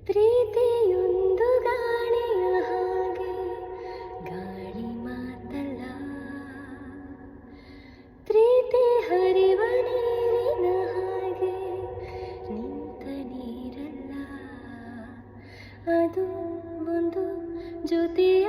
ಪ್ರೀತಿಯೊಂದು ಗಾಳಿಯ ಹಾಗೆ, ಗಾಳಿ ಮಾತಲ್ಲ. ಪ್ರೀತಿ ಹರಿವ ನೀರಿನ ಹಾಗೆ, ನಿಂತ ನೀರಲ್ಲ. ಅದು ಒಂದು ಜೊತೆ